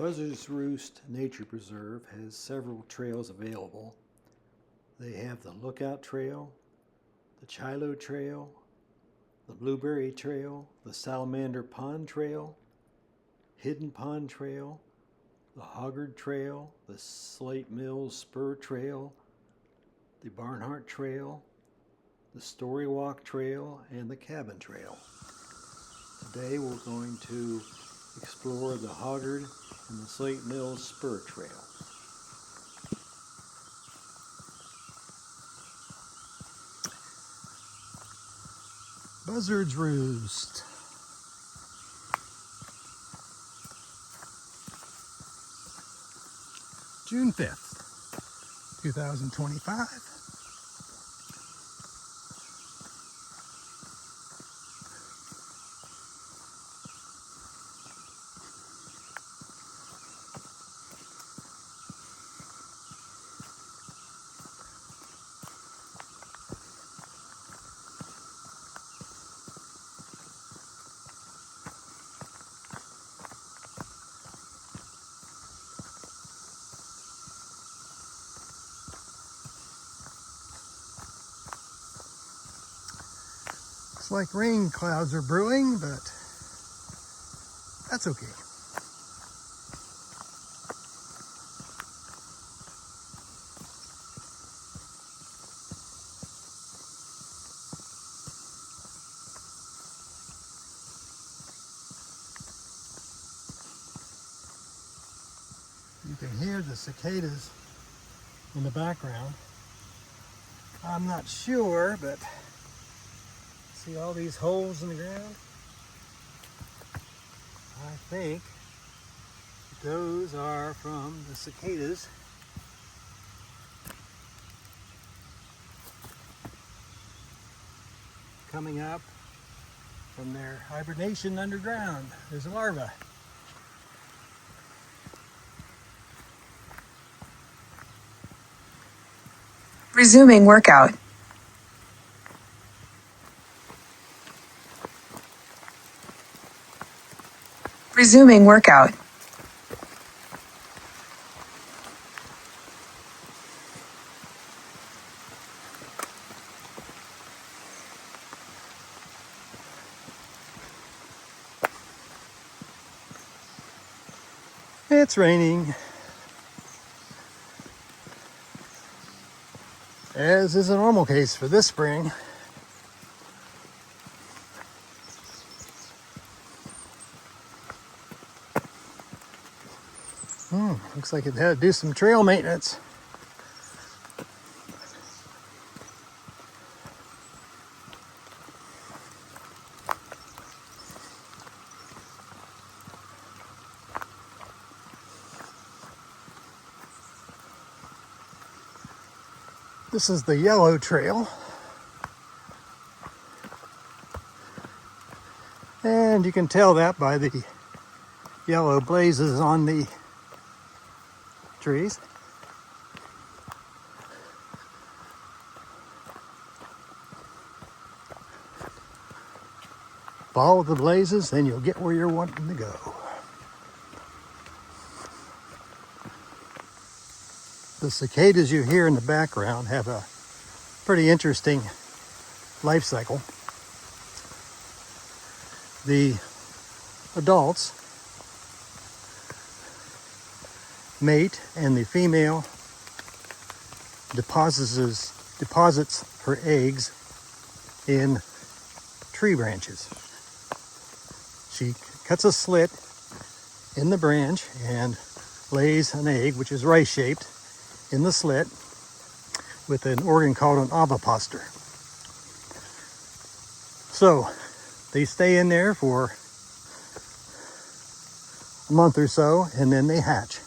Buzzard's Roost Nature Preserve has several trails available. They have the Lookout Trail, the Chilo Trail, the Blueberry Trail, the Salamander Pond Trail, Hidden Pond Trail, the Hoggard Trail, the Slate Mills Spur Trail, the Barnhart Trail, the Story Walk Trail, and the Cabin Trail. Today we're going to explore the Hoggard and the Slate Mills Spur Trail. Buzzard's Roost. June 5th, 2025. Looks like rain clouds are brewing, but that's okay. You can hear the cicadas in the background. I'm not sure, but see all these holes in the ground? I think those are from the cicadas coming up from their hibernation underground. There's a larva. Resuming workout. Resuming workout. It's raining, as is a normal case for this spring. Looks like it had to do some trail maintenance. This is the yellow trail. And you can tell that by the yellow blazes on the trees. Follow the blazes, then you'll get where you're wanting to go. The cicadas you hear in the background have a pretty interesting life cycle. The adults mate, and the female deposits her eggs in tree branches. She cuts a slit in the branch and lays an egg, which is rice-shaped, in the slit with an organ called an ovipositor. So they stay in there for a month or so, and then they hatch.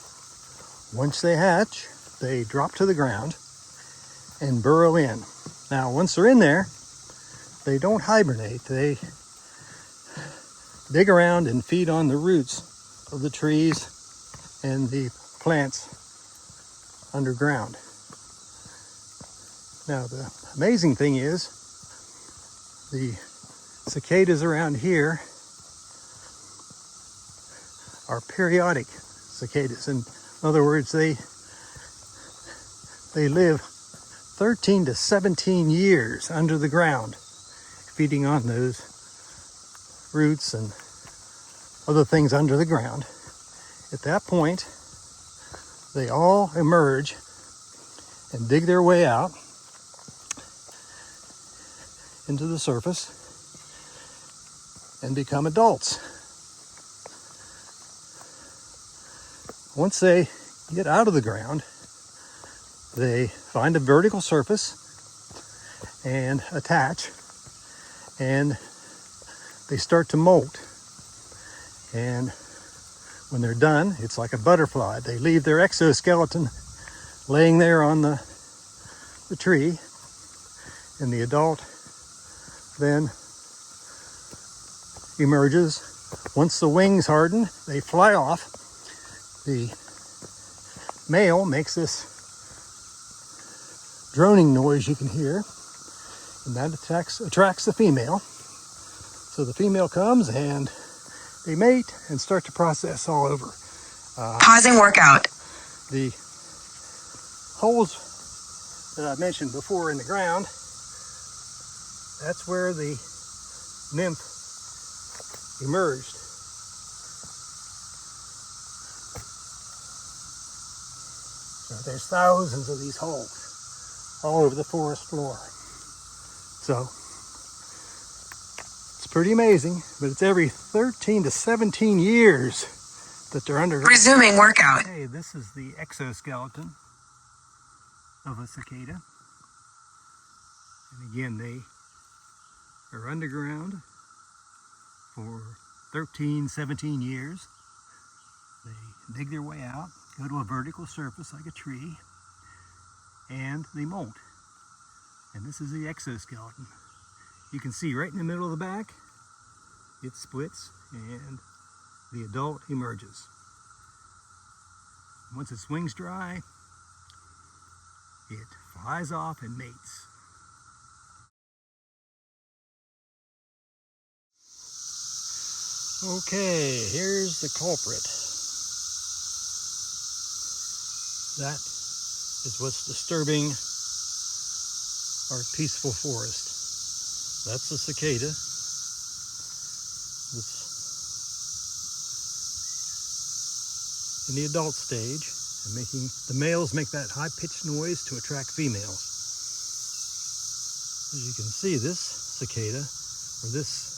Once they hatch, they drop to the ground and burrow in. Now, once they're in there, they don't hibernate. They dig around and feed on the roots of the trees and the plants underground. Now, the amazing thing is, the cicadas around here are periodic cicadas. In other words, they live 13 to 17 years under the ground, feeding on those roots and other things under the ground. At that point, they all emerge and dig their way out into the surface and become adults. Once they get out of the ground, they find a vertical surface and attach, and they start to molt. And when they're done, it's like a butterfly. They leave their exoskeleton laying there on the tree, and the adult then emerges. Once the wings harden, they fly off. The male makes this droning noise you can hear, and that attracts the female. So the female comes and they mate and start to process all over. Pausing workout. The holes that I mentioned before in the ground, that's where the nymph emerged. So there's thousands of these holes all over the forest floor. So it's pretty amazing, but it's every 13 to 17 years that they're underground. Resuming workout. Okay, this is the exoskeleton of a cicada. And again, they are underground for 13, 17 years. They dig their way out, go to a vertical surface like a tree, and they molt. And this is the exoskeleton. You can see right in the middle of the back, it splits and the adult emerges. Once its wings dry, it flies off and mates. Okay, here's the culprit. That is what's disturbing our peaceful forest. That's the cicada. It's in the adult stage, and the males make that high-pitched noise to attract females. As you can see, this cicada, or this,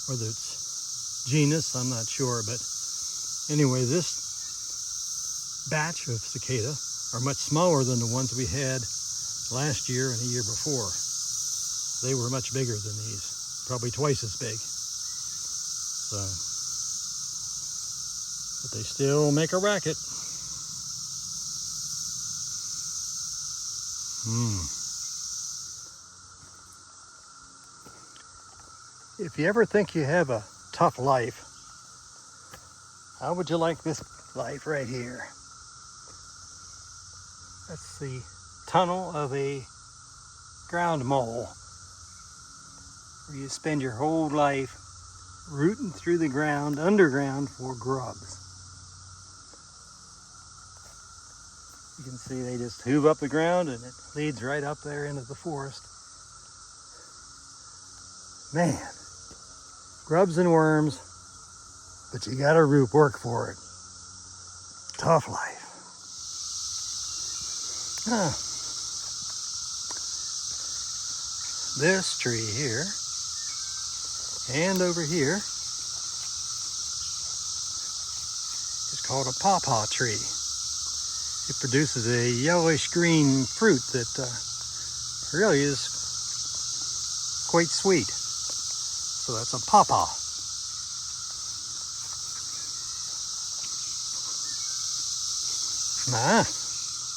whether it's genus, I'm not sure, but anyway, this batch of cicada are much smaller than the ones we had last year and the year before. They were much bigger than these, probably twice as big. So, but they still make a racket. If you ever think you have a tough life, how would you like this life right here? That's the tunnel of a ground mole, where you spend your whole life rooting through the ground, underground, for grubs. You can see they just hoof up the ground and it leads right up there into the forest. Man, grubs and worms, but you gotta work for it. Tough life. This tree here, and over here, is called a pawpaw tree. It produces a yellowish green fruit that really is quite sweet. So that's a pawpaw.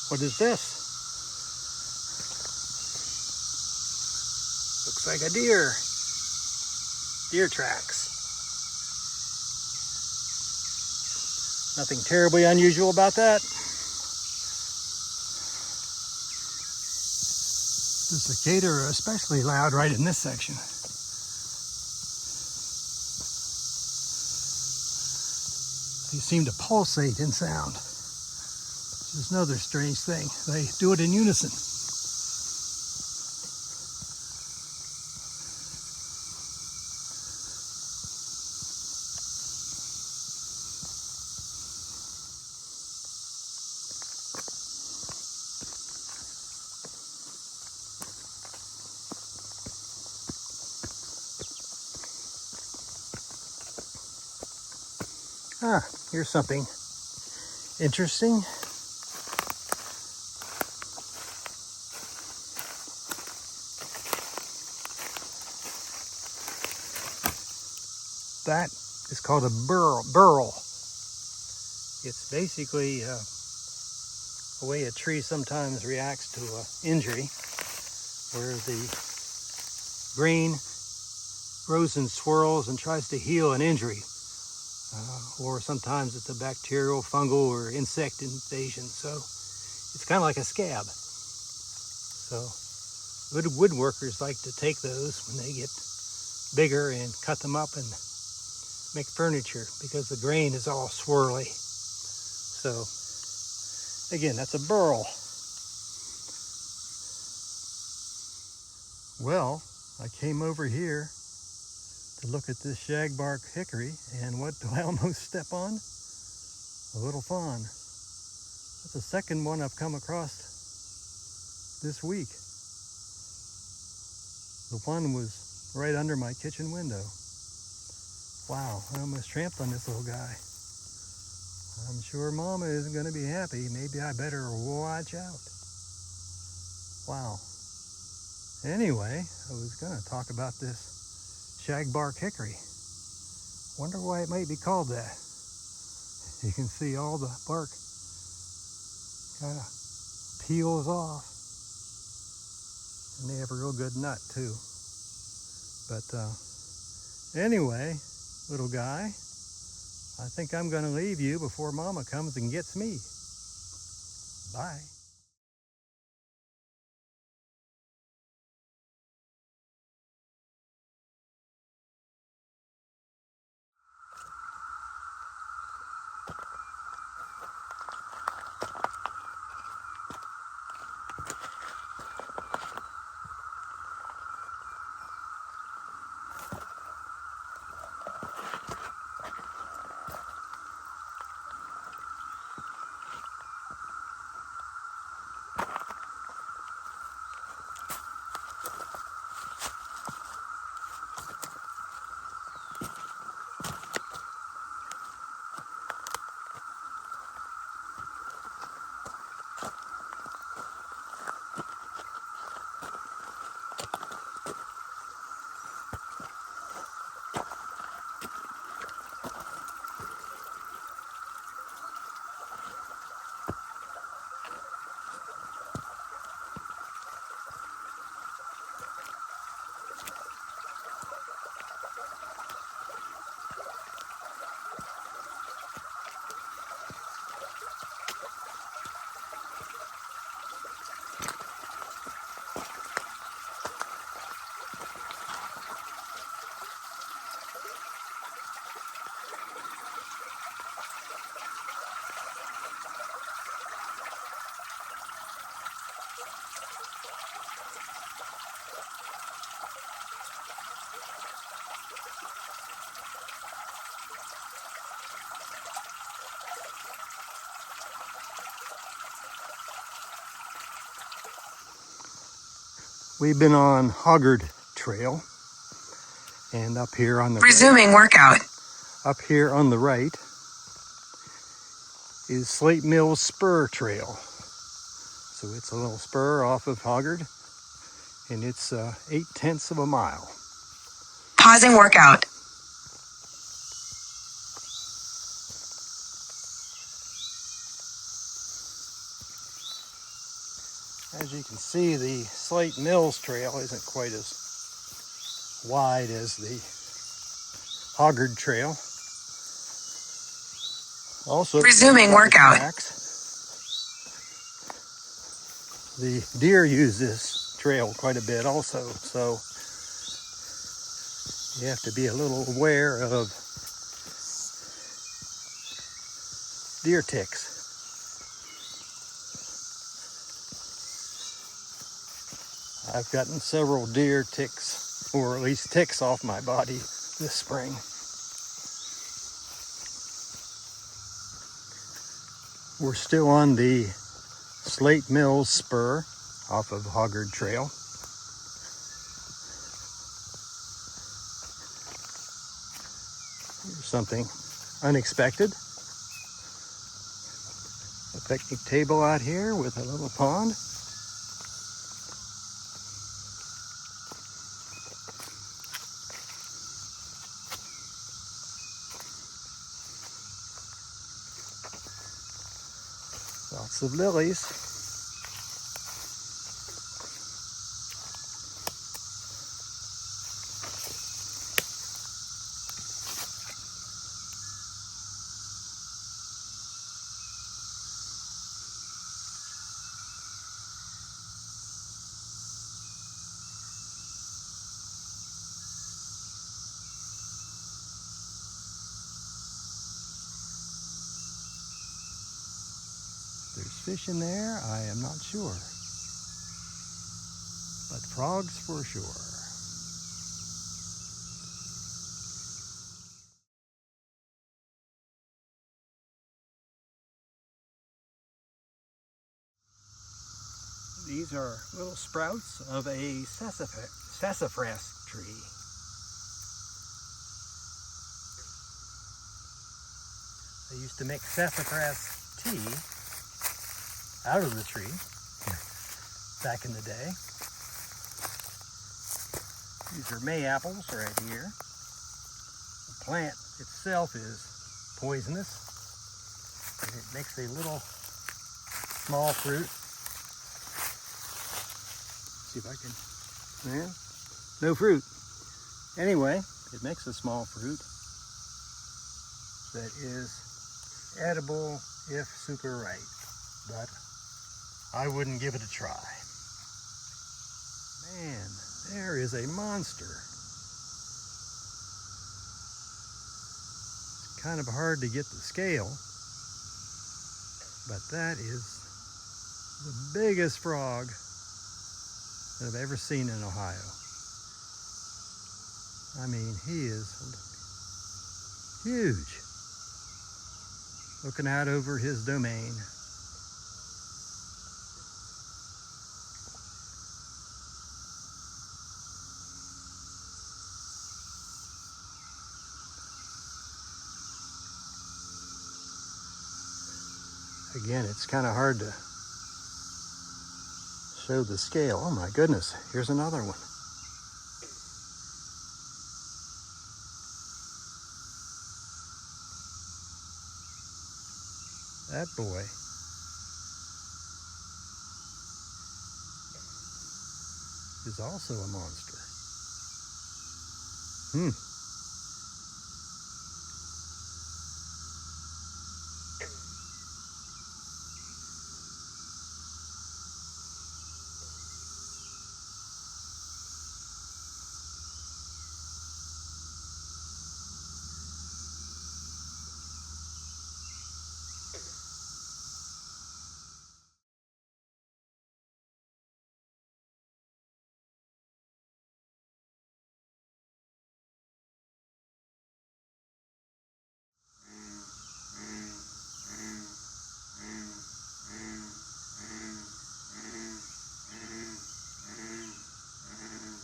What is this? Looks like a deer. Deer tracks. Nothing terribly unusual about that. The cicada are especially loud right in this section. You seem to pulsate in sound. This is another strange thing. They do it in unison. Ah, here's something interesting. That is called a burl. It's basically the way a tree sometimes reacts to an injury, where the grain grows in swirls and tries to heal an injury. Or sometimes it's a bacterial, fungal, or insect invasion. So it's kind of like a scab. So woodworkers like to take those when they get bigger and cut them up and make furniture, because the grain is all swirly. So again, that's a burl. Well, I came over here to look at this shagbark hickory, and what do I almost step on? A little fawn. That's the second one I've come across this week. The one was right under my kitchen window. Wow, I almost tramped on this little guy. I'm sure Mama isn't going to be happy. Maybe I better watch out. Wow. Anyway, I was going to talk about this shagbark hickory. Wonder why it might be called that. You can see all the bark kind of peels off. And they have a real good nut too. But anyway, little guy, I think I'm going to leave you before Mama comes and gets me. Bye. We've been on Hoggard Trail, and up here on the Resuming workout. up here on the right is Slate Mills Spur Trail. So it's a little spur off of Hoggard, and it's 0.8 of a mile. Pausing workout. As you can see, the Slate Mills Trail isn't quite as wide as the Hoggard Trail. Also, Resuming workout. tracks. The deer use this trail quite a bit also, so you have to be a little aware of deer ticks. I've gotten several deer ticks, or at least ticks off my body this spring. We're still on the Slate Mills spur off of Hoggard Trail. Here's something unexpected. A picnic table out here with a little pond. Lots of lilies. There's fish in there, I am not sure. But frogs for sure. These are little sprouts of a sassafras tree. They used to make sassafras tea out of the tree back in the day. These are May apples right here. The plant itself is poisonous, and it makes a little small fruit. See if I can, yeah, no fruit. Anyway, it makes a small fruit that is edible if super ripe, but I wouldn't give it a try. Man, there is a monster. It's kind of hard to get the scale, but that is the biggest frog that I've ever seen in Ohio. I mean, he is huge. Looking out over his domain. Again, it's kind of hard to show the scale. Oh my goodness, here's another one. That boy is also a monster.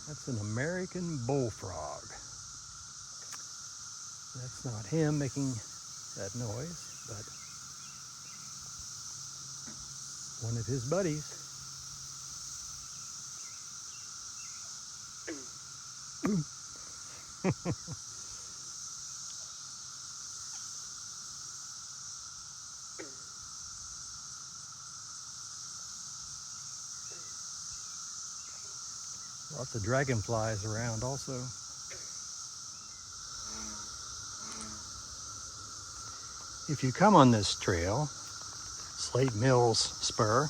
That's an American bullfrog. That's not him making that noise, but one of his buddies. Lots of dragonflies around also. If you come on this trail, Slate Mills Spur,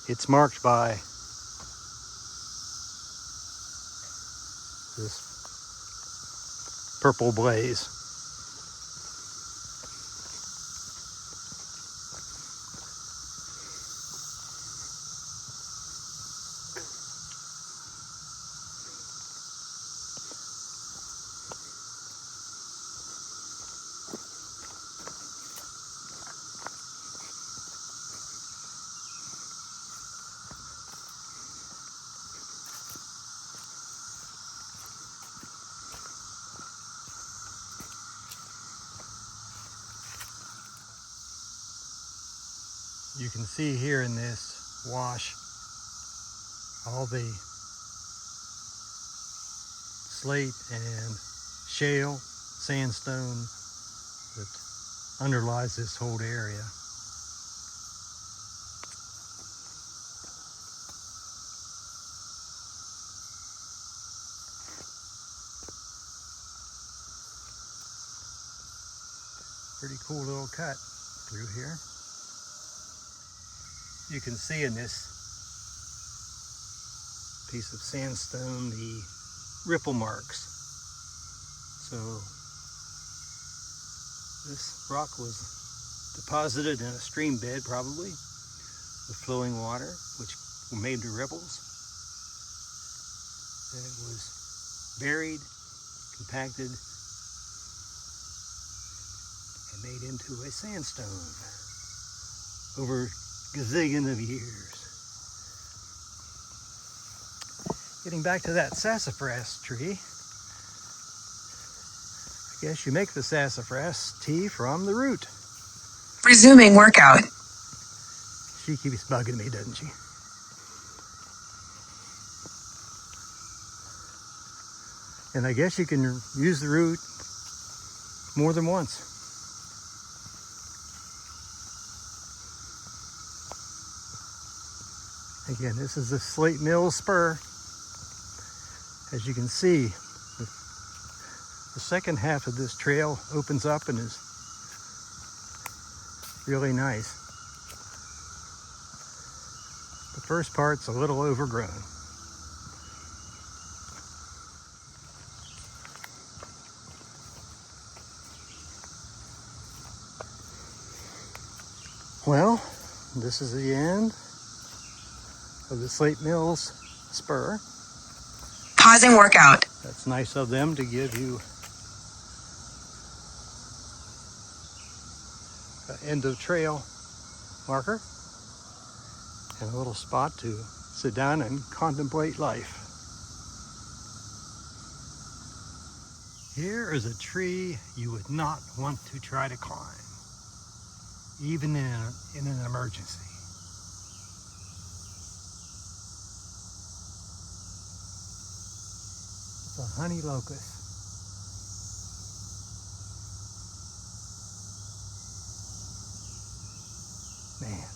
it's marked by this purple blaze. You can see here in this wash all the slate and shale, sandstone that underlies this whole area. Pretty cool little cut through here. You can see in this piece of sandstone the ripple marks. So this rock was deposited in a stream bed, probably with flowing water, which made the ripples. Then it was buried, compacted, and made into a sandstone over a gazillion of years. Getting back to that sassafras tree, I guess you make the sassafras tea from the root. Resuming workout. She keeps bugging me, doesn't she? And I guess you can use the root more than once. Again, this is the Slate Mills spur. As you can see, the second half of this trail opens up and is really nice. The first part's a little overgrown. Well, this is the end of the Slate Mills spur. Pausing workout. That's nice of them to give you an end of trail marker and a little spot to sit down and contemplate life. Here is a tree you would not want to try to climb, even in an emergency. It's a honey locust. Man,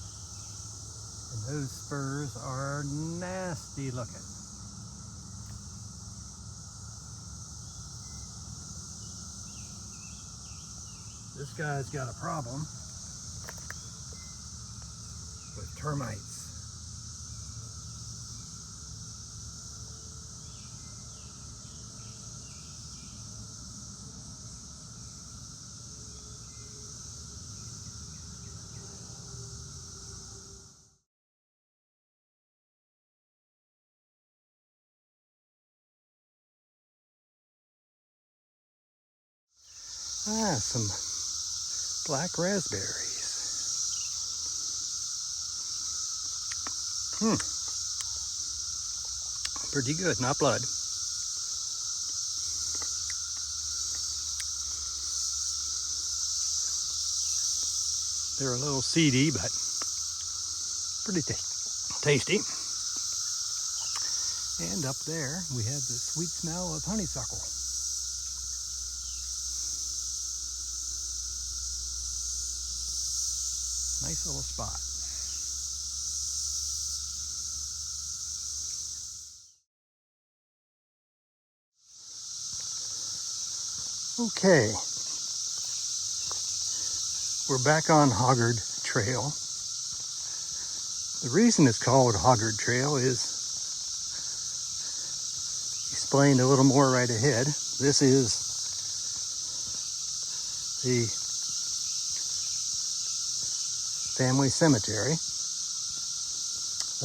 and those spurs are nasty looking. This guy's got a problem with termites. Some black raspberries. Pretty good, not blood. They're a little seedy, but pretty tasty. And up there, we have the sweet smell of honeysuckle. Nice little spot. Okay, we're back on Hoggard Trail. The reason it's called Hoggard Trail is explained a little more right ahead. This is the family cemetery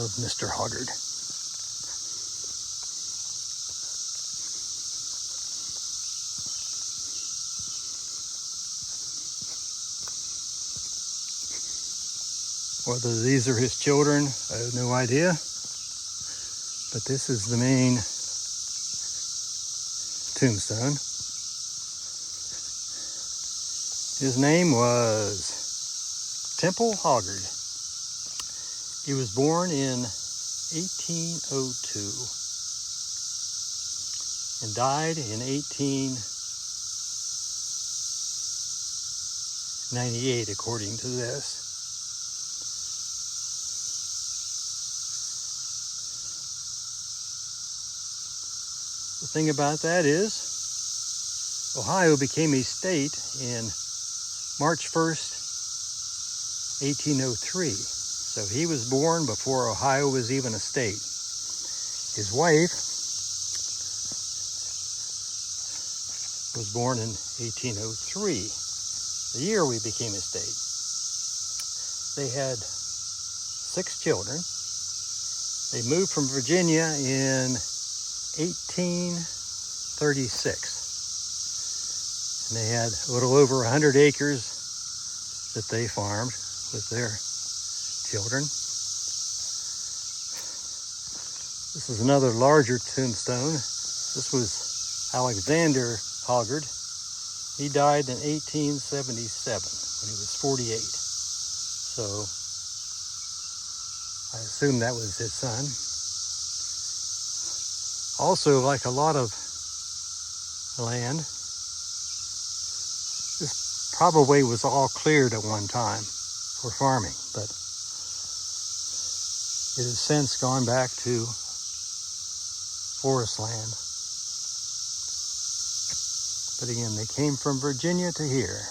of Mr. Hoggard. Whether these are his children, I have no idea. But this is the main tombstone. His name was Temple Hoggard. He was born in 1802 and died in 1898, according to this. The thing about that is, Ohio became a state in March 1st, 1803. So he was born before Ohio was even a state. His wife was born in 1803, the year we became a state. They had 6 children. They moved from Virginia in 1836. And they had a little over 100 acres that they farmed with their children. This is another larger tombstone. This was Alexander Hoggard. He died in 1877 when he was 48. So I assume that was his son. Also, like a lot of land, this probably was all cleared at one time for farming, but it has since gone back to forest land. But again, they came from Virginia to here,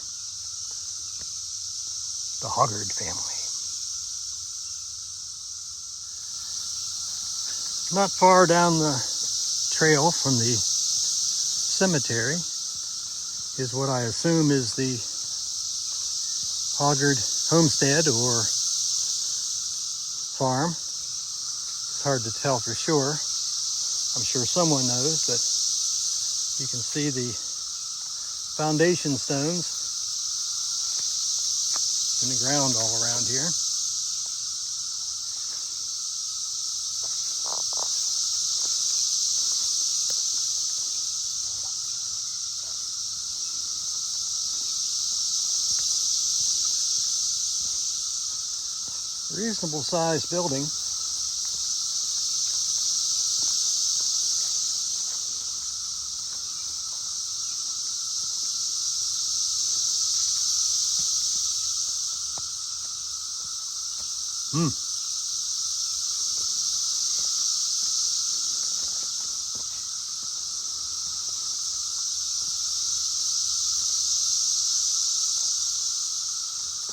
the Hoggard family. Not far down the trail from the cemetery is what I assume is the Hoggard homestead or farm. It's hard to tell for sure. I'm sure someone knows, but you can see the foundation stones in the ground all around here. Reasonable sized building.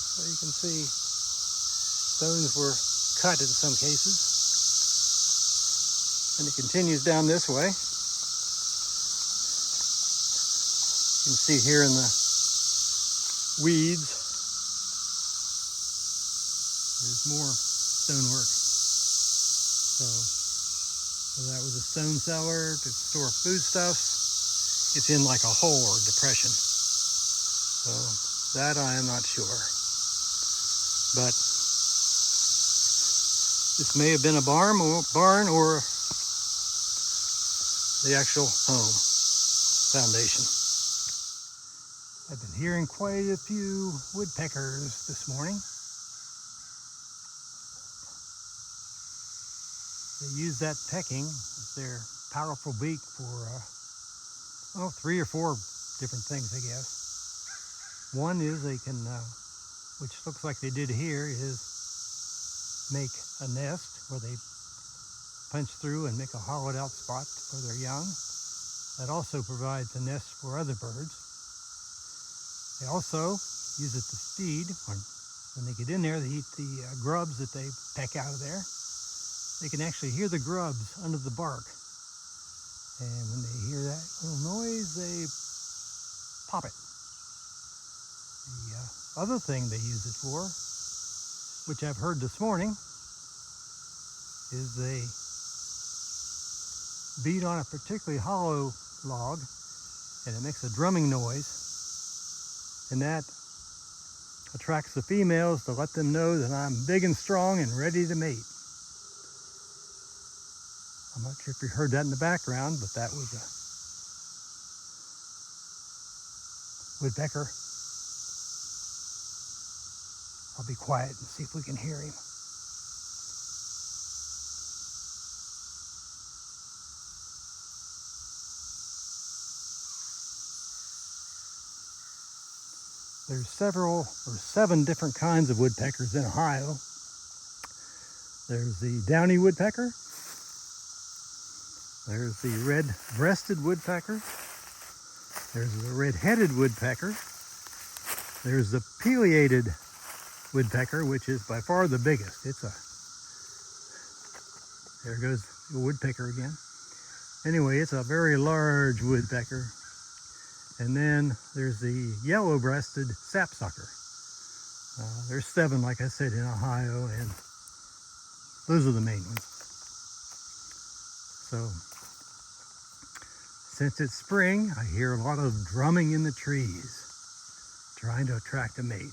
So you can see stones were cut in some cases. And it continues down this way. You can see here in the weeds, there's more stonework. So that was a stone cellar to store foodstuffs. It's in like a hole or depression. So that I am not sure. But this may have been a barn or the actual home foundation. I've been hearing quite a few woodpeckers this morning. They use that pecking as their powerful beak for 3 or 4 different things, I guess. One is they can, which looks like they did here, is make a nest where they punch through and make a hollowed out spot for their young. That also provides a nest for other birds. They also use it to feed. When they get in there, they eat the grubs that they peck out of there. They can actually hear the grubs under the bark. And when they hear that little noise, they pop it. The other thing they use it for, which I've heard this morning, is they beat on a particularly hollow log and it makes a drumming noise, and that attracts the females to let them know that I'm big and strong and ready to mate. I'm not sure if you heard that in the background, but that was a woodpecker. I'll be quiet and see if we can hear him. There's seven different kinds of woodpeckers in Ohio. There's the downy woodpecker. There's the red-breasted woodpecker. There's the red-headed woodpecker. There's the pileated woodpecker, which is by far the biggest. There goes the woodpecker again. Anyway, it's a very large woodpecker. And then there's the yellow-breasted sapsucker. There's 7, like I said, in Ohio, and those are the main ones. So, since it's spring, I hear a lot of drumming in the trees, trying to attract a mate.